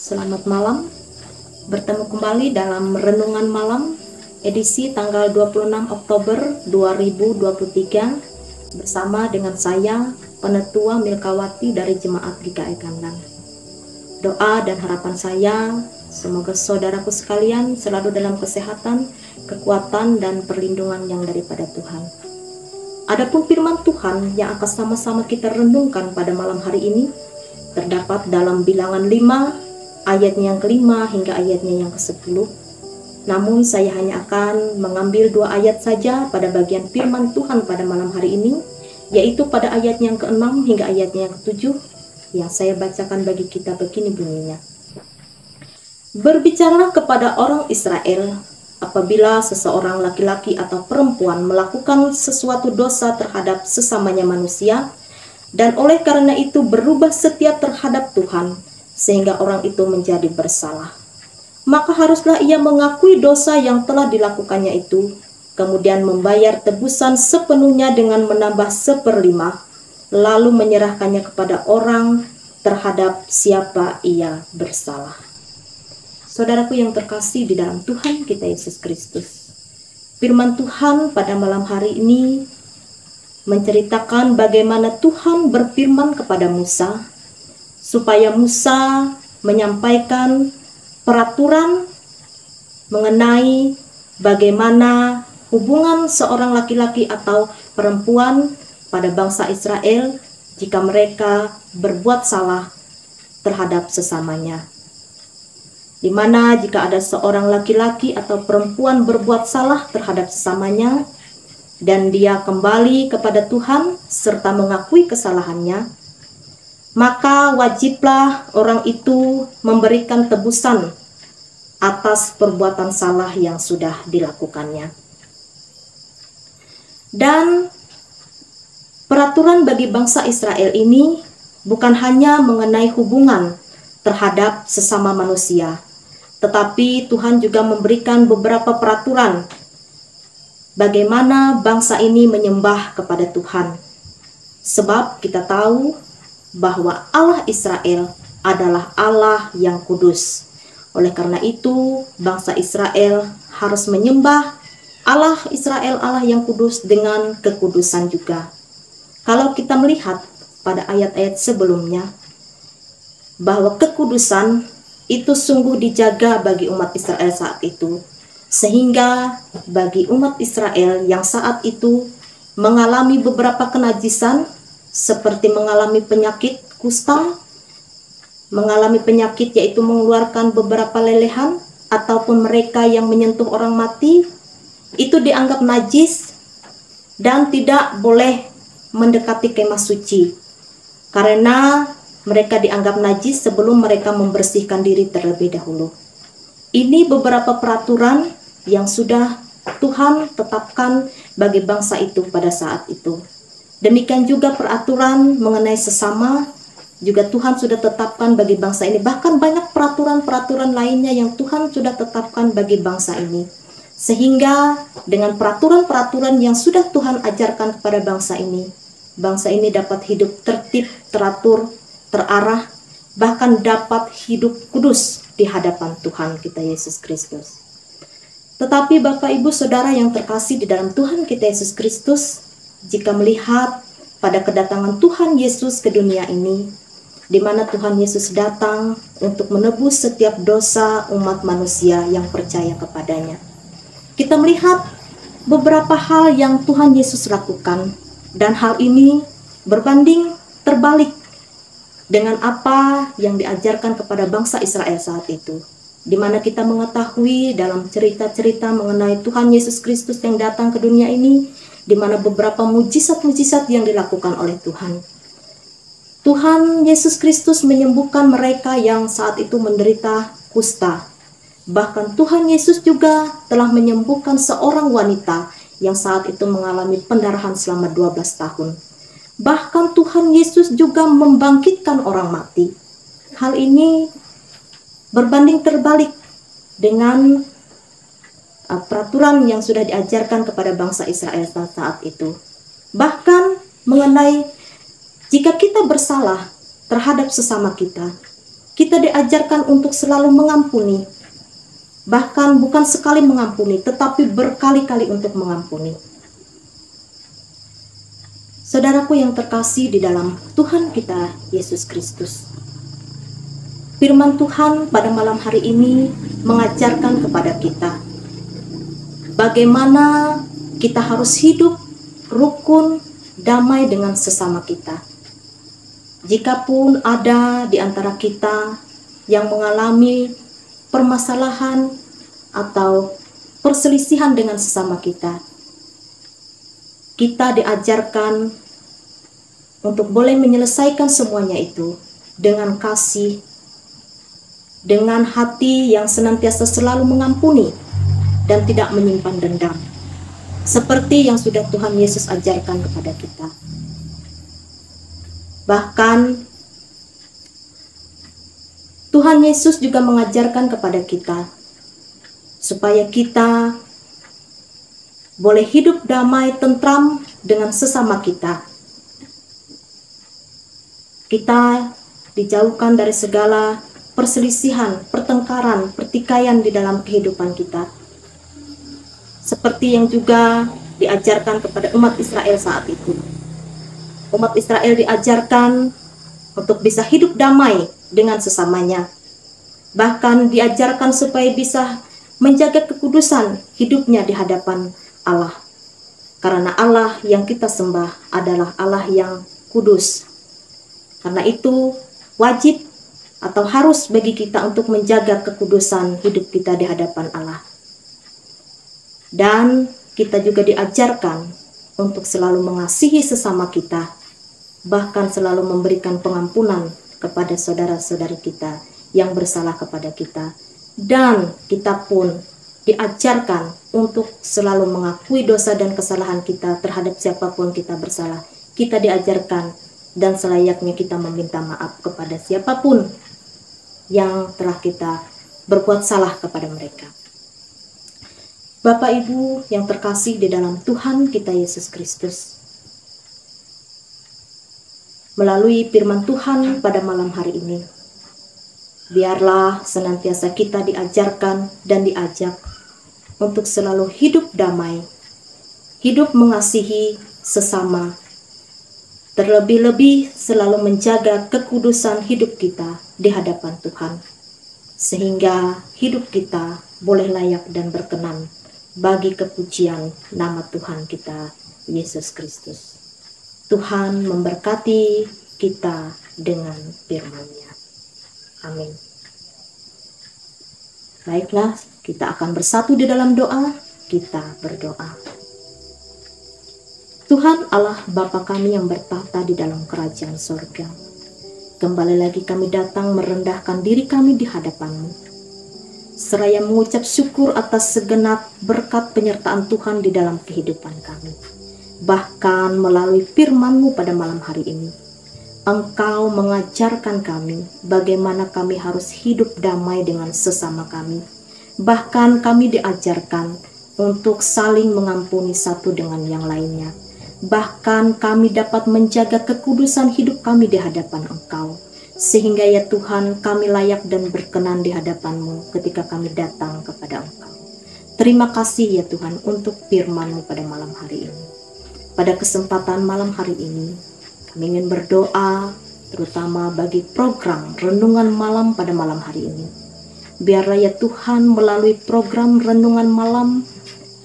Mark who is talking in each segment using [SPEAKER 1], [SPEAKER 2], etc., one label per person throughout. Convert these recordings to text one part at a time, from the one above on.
[SPEAKER 1] Selamat malam, bertemu kembali dalam Renungan Malam edisi tanggal 26 Oktober 2023 bersama dengan saya, Penetua Milkawati dari Jemaat GKI Kandan. Doa dan harapan saya, semoga saudaraku sekalian selalu dalam kesehatan, kekuatan, dan perlindungan yang daripada Tuhan. Adapun firman Tuhan yang akan sama-sama kita renungkan pada malam hari ini terdapat dalam Bilangan 5 ayatnya yang kelima hingga ayatnya yang ke-10. Namun saya hanya akan mengambil 2 ayat saja pada bagian firman Tuhan pada malam hari ini, yaitu pada ayatnya yang ke-6 hingga ayatnya yang ke-7 yang saya bacakan bagi kita. Begini bunyinya. Berbicaralah kepada orang Israel, apabila seseorang laki-laki atau perempuan melakukan sesuatu dosa terhadap sesamanya manusia, dan oleh karena itu berubah setia terhadap Tuhan, sehingga orang itu menjadi bersalah, maka haruslah ia mengakui dosa yang telah dilakukannya itu, kemudian membayar tebusan sepenuhnya dengan menambah 1/5, lalu menyerahkannya kepada orang terhadap siapa ia bersalah. Saudaraku yang terkasih di dalam Tuhan kita Yesus Kristus, firman Tuhan pada malam hari ini menceritakan bagaimana Tuhan berfirman kepada Musa supaya Musa menyampaikan peraturan mengenai bagaimana hubungan seorang laki-laki atau perempuan pada bangsa Israel jika mereka berbuat salah terhadap sesamanya. Di mana jika ada seorang laki-laki atau perempuan berbuat salah terhadap sesamanya dan dia kembali kepada Tuhan serta mengakui kesalahannya, maka wajiblah orang itu memberikan tebusan atas perbuatan salah yang sudah dilakukannya. Dan peraturan bagi bangsa Israel ini bukan hanya mengenai hubungan terhadap sesama manusia, tetapi Tuhan juga memberikan beberapa peraturan bagaimana bangsa ini menyembah kepada Tuhan. Sebab kita tahu bahwa Allah Israel adalah Allah yang kudus. Oleh karena itu, bangsa Israel harus menyembah Allah Israel, Allah yang kudus, dengan kekudusan juga. Kalau kita melihat pada ayat-ayat sebelumnya, bahwa kekudusan itu sungguh dijaga bagi umat Israel saat itu, sehingga bagi umat Israel yang saat itu mengalami beberapa kenajisan, seperti mengalami penyakit kusta, mengalami penyakit yaitu mengeluarkan beberapa lelehan, ataupun mereka yang menyentuh orang mati, itu dianggap najis dan tidak boleh mendekati kemah suci, karena mereka dianggap najis sebelum mereka membersihkan diri terlebih dahulu. Ini beberapa peraturan yang sudah Tuhan tetapkan bagi bangsa itu pada saat itu. Demikian juga peraturan mengenai sesama juga Tuhan sudah tetapkan bagi bangsa ini. Bahkan banyak peraturan-peraturan lainnya yang Tuhan sudah tetapkan bagi bangsa ini. Sehingga dengan peraturan-peraturan yang sudah Tuhan ajarkan kepada bangsa ini dapat hidup tertib, teratur, terarah, bahkan dapat hidup kudus di hadapan Tuhan kita Yesus Kristus. Tetapi Bapak Ibu Saudara yang terkasih di dalam Tuhan kita Yesus Kristus, jika melihat pada kedatangan Tuhan Yesus ke dunia ini, di mana Tuhan Yesus datang untuk menebus setiap dosa umat manusia yang percaya kepadanya, kita melihat beberapa hal yang Tuhan Yesus lakukan, dan hal ini berbanding terbalik dengan apa yang diajarkan kepada bangsa Israel saat itu, di mana kita mengetahui dalam cerita-cerita mengenai Tuhan Yesus Kristus yang datang ke dunia ini, di mana beberapa mujizat-mujizat yang dilakukan oleh Tuhan. Tuhan Yesus Kristus menyembuhkan mereka yang saat itu menderita kusta. Bahkan Tuhan Yesus juga telah menyembuhkan seorang wanita yang saat itu mengalami pendarahan selama 12 tahun. Bahkan Tuhan Yesus juga membangkitkan orang mati. Hal ini berbanding terbalik dengan peraturan yang sudah diajarkan kepada bangsa Israel saat itu. Bahkan mengenai jika kita bersalah terhadap sesama kita, kita diajarkan untuk selalu mengampuni. Bahkan bukan sekali mengampuni, tetapi berkali-kali untuk mengampuni. Saudaraku yang terkasih di dalam Tuhan kita Yesus Kristus, firman Tuhan pada malam hari ini mengajarkan kepada kita bagaimana kita harus hidup rukun, damai dengan sesama kita. Jikapun ada di antara kita yang mengalami permasalahan atau perselisihan dengan sesama kita, kita diajarkan untuk boleh menyelesaikan semuanya itu dengan kasih, dengan hati yang senantiasa selalu mengampuni dan tidak menyimpan dendam, seperti yang sudah Tuhan Yesus ajarkan kepada kita. Bahkan Tuhan Yesus juga mengajarkan kepada kita supaya kita boleh hidup damai, tentram dengan sesama kita. Kita dijauhkan dari segala perselisihan, pertengkaran, pertikaian di dalam kehidupan kita. Seperti yang juga diajarkan kepada umat Israel saat itu. Umat Israel diajarkan untuk bisa hidup damai dengan sesamanya. Bahkan diajarkan supaya bisa menjaga kekudusan hidupnya di hadapan Allah. Karena Allah yang kita sembah adalah Allah yang kudus. Karena itu wajib atau harus bagi kita untuk menjaga kekudusan hidup kita di hadapan Allah. Dan kita juga diajarkan untuk selalu mengasihi sesama kita, bahkan selalu memberikan pengampunan kepada saudara-saudari kita yang bersalah kepada kita. Dan kita pun diajarkan untuk selalu mengakui dosa dan kesalahan kita terhadap siapapun kita bersalah. Kita diajarkan dan selayaknya kita meminta maaf kepada siapapun yang telah kita berbuat salah kepada mereka. Bapak Ibu yang terkasih di dalam Tuhan kita Yesus Kristus, melalui firman Tuhan pada malam hari ini, biarlah senantiasa kita diajarkan dan diajak untuk selalu hidup damai, hidup mengasihi sesama, terlebih-lebih selalu menjaga kekudusan hidup kita di hadapan Tuhan, sehingga hidup kita boleh layak dan berkenan bagi kepujian nama Tuhan kita Yesus Kristus. Tuhan memberkati kita dengan firman-Nya. Amin. Baiklah, kita akan bersatu di dalam doa. Kita berdoa. Tuhan Allah Bapa kami yang bertahta di dalam kerajaan sorga, kembali lagi kami datang merendahkan diri kami di hadapan-Mu, seraya mengucap syukur atas segenap berkat penyertaan Tuhan di dalam kehidupan kami. Bahkan melalui firman-Mu pada malam hari ini, Engkau mengajarkan kami bagaimana kami harus hidup damai dengan sesama kami. Bahkan kami diajarkan untuk saling mengampuni satu dengan yang lainnya. Bahkan kami dapat menjaga kekudusan hidup kami di hadapan Engkau, sehingga ya Tuhan kami layak dan berkenan di hadapan-Mu ketika kami datang kepada Engkau. Terima kasih ya Tuhan untuk firman-Mu pada malam hari ini. Pada kesempatan malam hari ini, kami ingin berdoa terutama bagi program Renungan Malam pada malam hari ini. Biarlah ya Tuhan melalui program Renungan Malam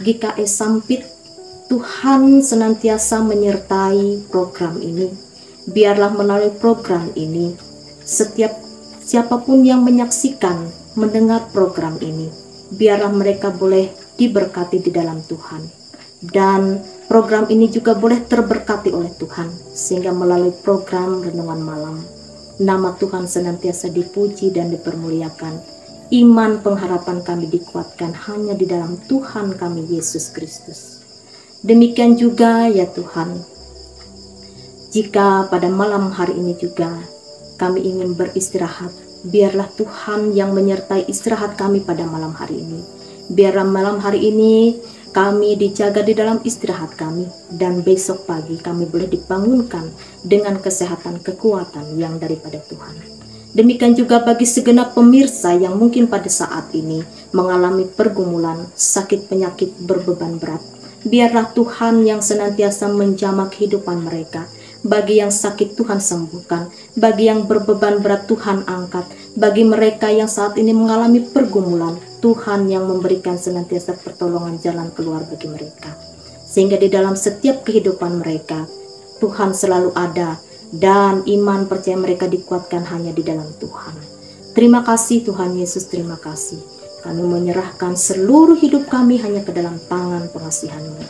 [SPEAKER 1] GKS Sampit, Tuhan senantiasa menyertai program ini. Biarlah melalui program ini, setiap siapapun yang menyaksikan, mendengar program ini, biarlah mereka boleh diberkati di dalam Tuhan. Dan program ini juga boleh terberkati oleh Tuhan, sehingga melalui program Renungan Malam, nama Tuhan senantiasa dipuji dan dipermuliakan. Iman pengharapan kami dikuatkan hanya di dalam Tuhan kami Yesus Kristus. Demikian juga ya Tuhan, jika pada malam hari ini juga kami ingin beristirahat, biarlah Tuhan yang menyertai istirahat kami pada malam hari ini. Biarlah malam hari ini kami dijaga di dalam istirahat kami, dan besok pagi kami boleh dibangunkan dengan kesehatan kekuatan yang daripada Tuhan. Demikian juga bagi segenap pemirsa yang mungkin pada saat ini mengalami pergumulan, sakit penyakit berbeban berat. Biarlah Tuhan yang senantiasa menjamah kehidupan mereka. Bagi yang sakit Tuhan sembuhkan, bagi yang berbeban berat Tuhan angkat, bagi mereka yang saat ini mengalami pergumulan, Tuhan yang memberikan senantiasa pertolongan jalan keluar bagi mereka. Sehingga di dalam setiap kehidupan mereka, Tuhan selalu ada, dan iman percaya mereka dikuatkan hanya di dalam Tuhan. Terima kasih Tuhan Yesus, terima kasih. Kami menyerahkan seluruh hidup kami hanya ke dalam tangan pengasihan-Mu.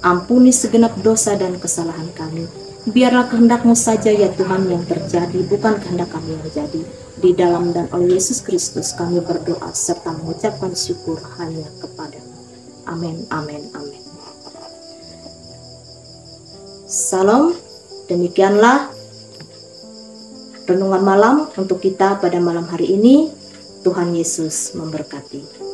[SPEAKER 1] Ampuni segenap dosa dan kesalahan kami. Biarlah kehendak-Mu saja ya Tuhan yang terjadi, bukan kehendak kami yang jadi. Di dalam dan oleh Yesus Kristus kami berdoa serta mengucapkan syukur hanya kepada-Mu. Amin, amin, amin. Salam, demikianlah renungan malam untuk kita pada malam hari ini. Tuhan Yesus memberkati.